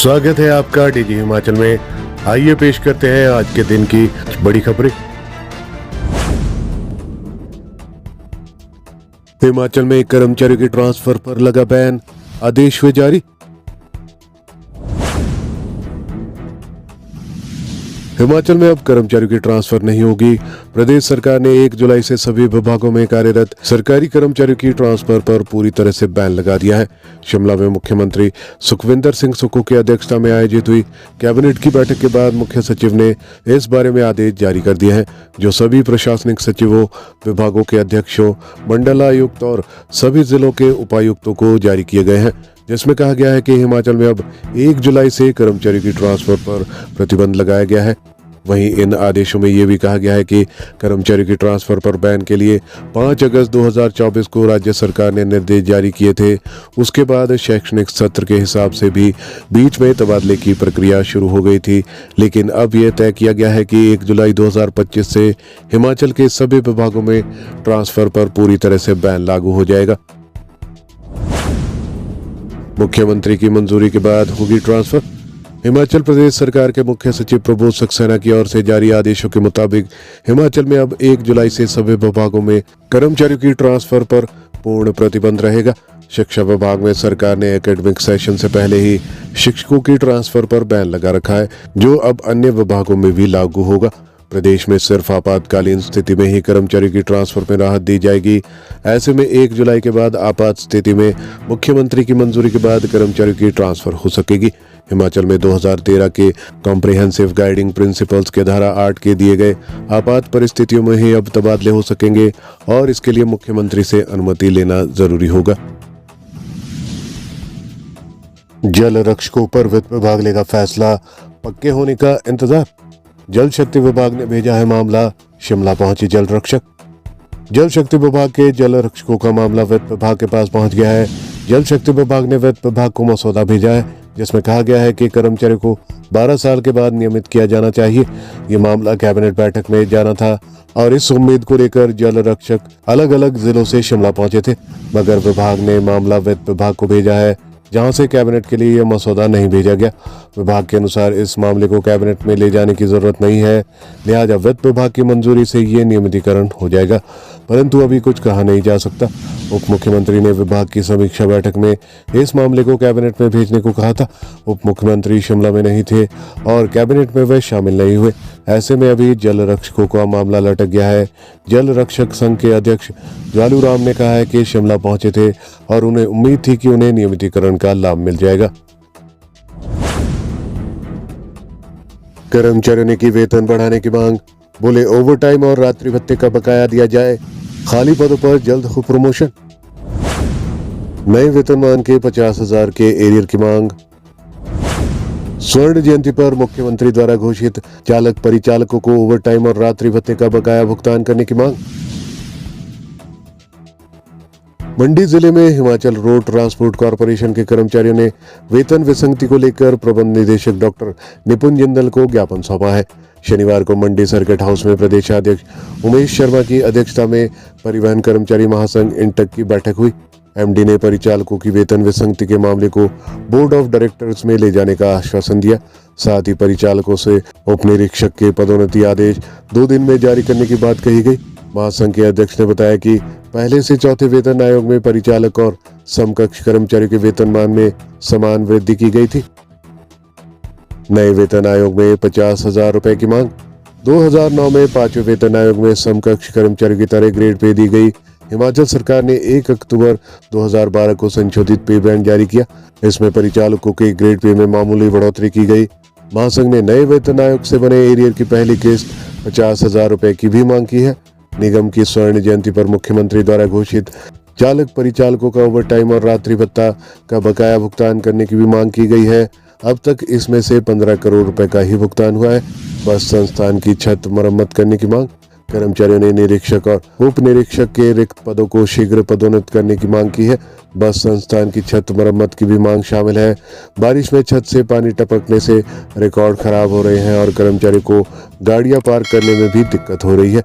स्वागत है आपका डीजी हिमाचल में। आइए पेश करते हैं आज के दिन की बड़ी खबरें। हिमाचल में कर्मचारियों के ट्रांसफर पर लगा बैन, आदेश हुए जारी। हिमाचल में अब कर्मचारियों की ट्रांसफर नहीं होगी। प्रदेश सरकार ने 1 जुलाई से सभी विभागों में कार्यरत सरकारी कर्मचारियों की ट्रांसफर पर पूरी तरह से बैन लगा दिया है। शिमला में मुख्यमंत्री सुखविंदर सिंह सुक्खू की अध्यक्षता में आयोजित हुई कैबिनेट की बैठक के बाद मुख्य सचिव ने इस बारे में आदेश जारी कर दिए हैं, जो सभी प्रशासनिक सचिवों, विभागों के अध्यक्षों, मंडलायुक्त और सभी जिलों के उपायुक्तों को जारी किए गए हैं, जिसमें कहा गया है कि हिमाचल में अब 1 जुलाई से कर्मचारियों की ट्रांसफर पर प्रतिबंध लगाया गया है। वहीं इन आदेशों में ये भी कहा गया है कि कर्मचारियों की ट्रांसफर पर बैन के लिए 5 अगस्त 2024 को राज्य सरकार ने निर्देश जारी किए थे। उसके बाद शैक्षणिक सत्र के हिसाब से भी बीच में तबादले की प्रक्रिया शुरू हो गई थी, लेकिन अब यह तय किया गया है कि 1 जुलाई 2025 से हिमाचल के सभी विभागों में ट्रांसफर पर पूरी तरह से बैन लागू हो जाएगा। मुख्यमंत्री की मंजूरी के बाद होगी ट्रांसफर। हिमाचल प्रदेश सरकार के मुख्य सचिव प्रबोध सक्सेना की ओर से जारी आदेशों के मुताबिक हिमाचल में अब 1 जुलाई से सभी विभागों में कर्मचारियों की ट्रांसफर पर पूर्ण प्रतिबंध रहेगा। शिक्षा विभाग में सरकार ने एकेडमिक सेशन से पहले ही शिक्षकों की ट्रांसफर पर बैन लगा रखा है, जो अब अन्य विभागों में भी लागू होगा। प्रदेश में सिर्फ आपातकालीन स्थिति में ही कर्मचारियों की ट्रांसफर में राहत दी जाएगी। ऐसे में 1 जुलाई के बाद आपात स्थिति में मुख्यमंत्री की मंजूरी के बाद कर्मचारियों की ट्रांसफर हो सकेगी। हिमाचल में 2013 के कॉम्प्रिहेंसिव गाइडिंग प्रिंसिपल्स के धारा 8 के दिए गए आपात परिस्थितियों में ही अब तबादले हो सकेंगे और इसके लिए मुख्यमंत्री से अनुमति लेना जरूरी होगा। जल रक्षकों पर वित्त विभाग लेगा फैसला, पक्के होने का इंतजार। जल शक्ति विभाग ने भेजा है मामला, शिमला पहुंची जल रक्षक। जल शक्ति विभाग के जल रक्षकों का मामला वित्त विभाग के पास पहुंच गया है। जल शक्ति विभाग ने वित्त विभाग को मसौदा भेजा है, जिसमें कहा गया है कि कर्मचारियों को 12 साल के बाद नियमित किया जाना चाहिए। ये मामला कैबिनेट बैठक में जाना था और इस उम्मीद को लेकर जल रक्षक अलग अलग जिलों से शिमला पहुंचे थे, मगर विभाग ने मामला वित्त विभाग को भेजा है, जहां से कैबिनेट के लिए यह मसौदा नहीं भेजा गया। विभाग के अनुसार इस मामले को कैबिनेट में ले जाने की जरूरत नहीं है, लिहाजा वित्त विभाग की मंजूरी से ये नियमितीकरण हो जाएगा, परंतु अभी कुछ कहा नहीं जा सकता। उप मुख्यमंत्री ने विभाग की समीक्षा बैठक में इस मामले को कैबिनेट में भेजने को कहा था। उप मुख्यमंत्री शिमला में नहीं थे और कैबिनेट में वे शामिल नहीं हुए। ऐसे में अभी जल रक्षकों का मामला लटक गया है। जल रक्षक संघ के अध्यक्ष ज्वालू राम ने कहा है कि शिमला पहुंचे थे और उन्हें उम्मीद थी कि उन्हें नियमितीकरण का लाभ मिल जाएगा। कर्मचारियों ने की वेतन बढ़ाने की मांग, बोले ओवरटाइम और रात्रि भत्ते का बकाया दिया जाए, खाली पदों पर जल्द हो प्रमोशन। नए वेतनमान के 50,000 के एरियर की मांग। स्वर्ण जयंती पर मुख्यमंत्री द्वारा घोषित चालक परिचालकों को ओवरटाइम और रात्रि भत्ते का बकाया भुगतान करने की मांग। मंडी जिले में हिमाचल रोड ट्रांसपोर्ट कॉर्पोरेशन के कर्मचारियों ने वेतन विसंगति को लेकर प्रबंध निदेशक डॉक्टर निपुण जिंदल को ज्ञापन सौंपा है। शनिवार को मंडी सर्किट हाउस में प्रदेशाध्यक्ष उमेश शर्मा की अध्यक्षता में परिवहन कर्मचारी महासंघ इंटक की बैठक हुई। एमडी ने परिचालकों की वेतन विसंगति के मामले को बोर्ड ऑफ डायरेक्टर्स में ले जाने का आश्वासन दिया। साथ ही परिचालकों से उप निरीक्षक के पदोन्नति आदेश 2 दिन में जारी करने की बात कही गई। महासंघ के अध्यक्ष ने बताया कि पहले से चौथे वेतन आयोग में परिचालक और समकक्ष कर्मचारियों के वेतनमान में समान वृद्धि की गई थी। नए वेतन आयोग में 50,000 रुपए की मांग। 2009 में 5वें वेतन आयोग में समकक्ष कर्मचारियों की तरह ग्रेड पे दी गई। हिमाचल सरकार ने 1 अक्टूबर 2012 को संशोधित पे बैंड जारी किया। इसमें परिचालकों के ग्रेड पे में मामूली बढ़ोतरी की गई। महासंघ ने नए वेतन आयोग से बने एरियर की पहली किस्त 50,000 रुपए की भी मांग की है। निगम की स्वर्ण जयंती पर मुख्यमंत्री द्वारा घोषित चालक परिचालकों का ओवरटाइम और रात्रि भत्ता का बकाया भुगतान करने की भी मांग की गई है। अब तक इसमें से 15 करोड़ रुपए का ही भुगतान हुआ है। बस संस्थान की छत मरम्मत करने की मांग। कर्मचारियों ने निरीक्षक और उप निरीक्षक के रिक्त पदों को शीघ्र पदोन्नत करने की मांग की है। बस संस्थान की छत मरम्मत की भी मांग शामिल है। बारिश में छत से पानी टपकने से रिकॉर्ड खराब हो रहे हैं और कर्मचारियों को गाड़ियां पार्क करने में भी दिक्कत हो रही है।